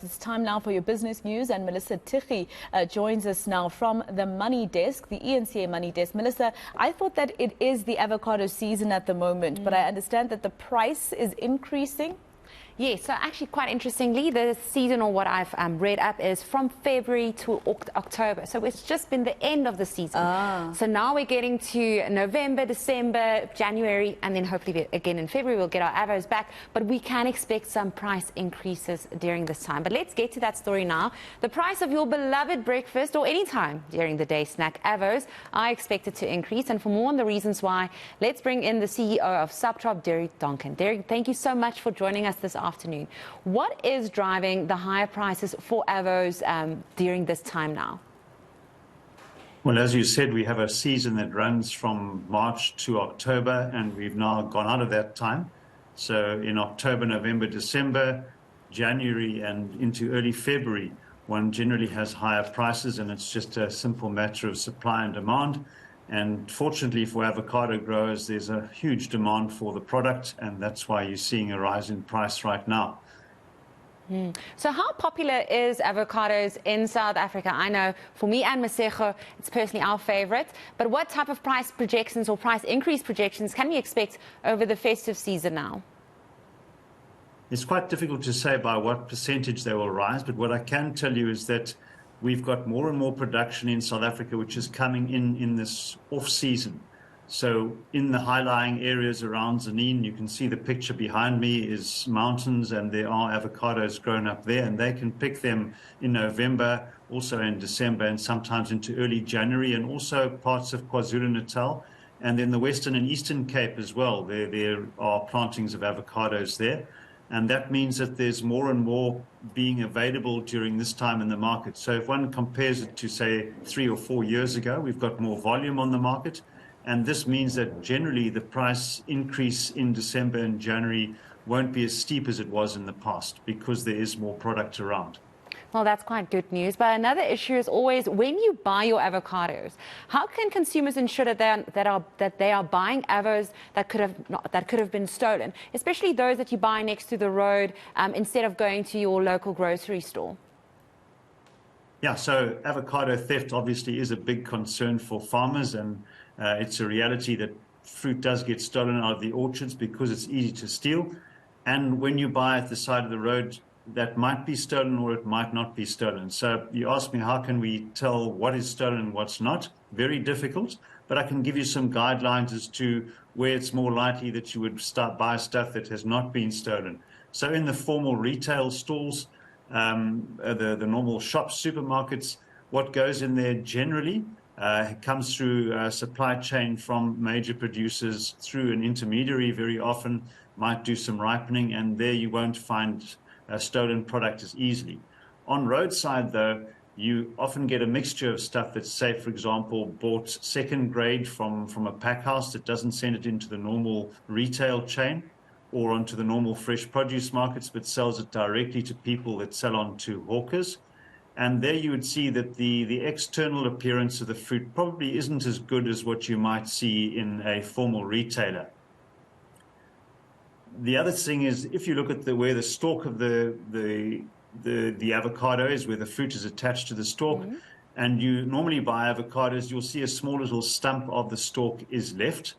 It's time now for your business news, and Melissa Tichy joins us now from the Money Desk, the eNCA Money Desk. Melissa, I thought that it is the avocado season at the moment, but I understand that the price is increasing. Yes, so actually quite interestingly, the season, or what I've read up, is from February to October. So it's just been the end of the season. So now we're getting to November, December, January, and then hopefully again in February we'll get our avos back. But we can expect some price increases during this time. But let's get to that story now. The price of your beloved breakfast, or any time during the day snack, avos, are expected to increase. And for more on the reasons why, let's bring in the CEO of Subtrop, Donkin. Derek, thank you so much for joining us this afternoon. What is driving the higher prices for avos during this time now? Well, as you said, we have a season that runs from March to October, and we've now gone out of that time. So in October, November, December, January, and into early February, one generally has higher prices, and it's just a simple matter of supply and demand. And fortunately for avocado growers, there's a huge demand for the product, and that's why you're seeing a rise in price right now. So how popular is avocados in South Africa? I know for me and Masejo, it's personally our favorite. But what type of price projections or price increase projections can we expect over the festive season now? It's quite difficult to say by what percentage they will rise, but what I can tell you is that we've got more and more production in South Africa, which is coming in this off-season. So in the high-lying areas around Zanin, you can see the picture behind me is mountains, and there are avocados grown up there, and they can pick them in November, also in December, and sometimes into early January, and also parts of KwaZulu-Natal, and then the Western and Eastern Cape as well. There are plantings of avocados there. And that means that there's more and more being available during this time in the market. So if one compares it to, say, 3 or 4 years ago, we've got more volume on the market. And this means that generally the price increase in December and January won't be as steep as it was in the past, because there is more product around. Well, that's quite good news. But another issue is always, when you buy your avocados, how can consumers ensure that they are buying avos that could have been stolen, especially those that you buy next to the road instead of going to your local grocery store? Yeah, so avocado theft obviously is a big concern for farmers, and it's a reality that fruit does get stolen out of the orchards because it's easy to steal. And when you buy at the side of the road, that might be stolen or it might not be stolen. So you ask me, how can we tell what is stolen and what's not? Very difficult, but I can give you some guidelines as to where it's more likely that you would buy stuff that has not been stolen. So in the formal retail stores, the normal shops, supermarkets, what goes in there generally comes through a supply chain from major producers through an intermediary. Very often might do some ripening, and there you won't find a stolen product as easily. On roadside, though, you often get a mixture of stuff that's, say, for example, bought second grade from a pack house that doesn't send it into the normal retail chain or onto the normal fresh produce markets, but sells it directly to people that sell on to hawkers. And there you would see that the external appearance of the fruit probably isn't as good as what you might see in a formal retailer. The other thing is, if you look at where the stalk of the avocado is, where the fruit is attached to the stalk, and you normally buy avocados, you'll see a small little stump of the stalk is left.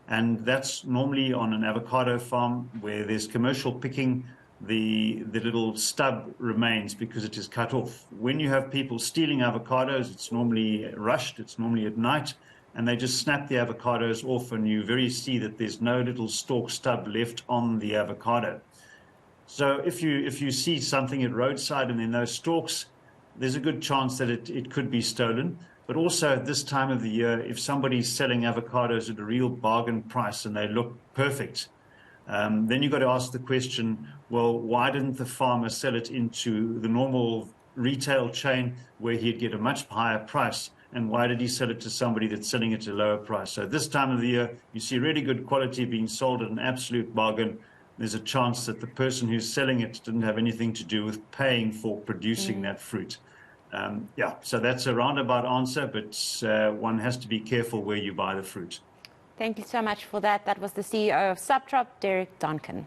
And that's normally on an avocado farm where there's commercial picking. The little stub remains because it is cut off. When you have people stealing avocados, it's normally rushed, it's normally at night, and they just snap the avocados off, and you see that there's no little stalk stub left on the avocado. So if you see something at roadside and then those stalks, there's a good chance that it could be stolen. But also at this time of the year, if somebody's selling avocados at a real bargain price and they look perfect, then you've got to ask the question, well, why didn't the farmer sell it into the normal retail chain where he'd get a much higher price? And why did he sell it to somebody that's selling it at a lower price? So this time of the year, you see really good quality being sold at an absolute bargain. There's a chance that the person who's selling it didn't have anything to do with paying for producing that fruit. Yeah, so that's a roundabout answer, but one has to be careful where you buy the fruit. Thank you so much for that. That was the CEO of Subtrop, Donkin.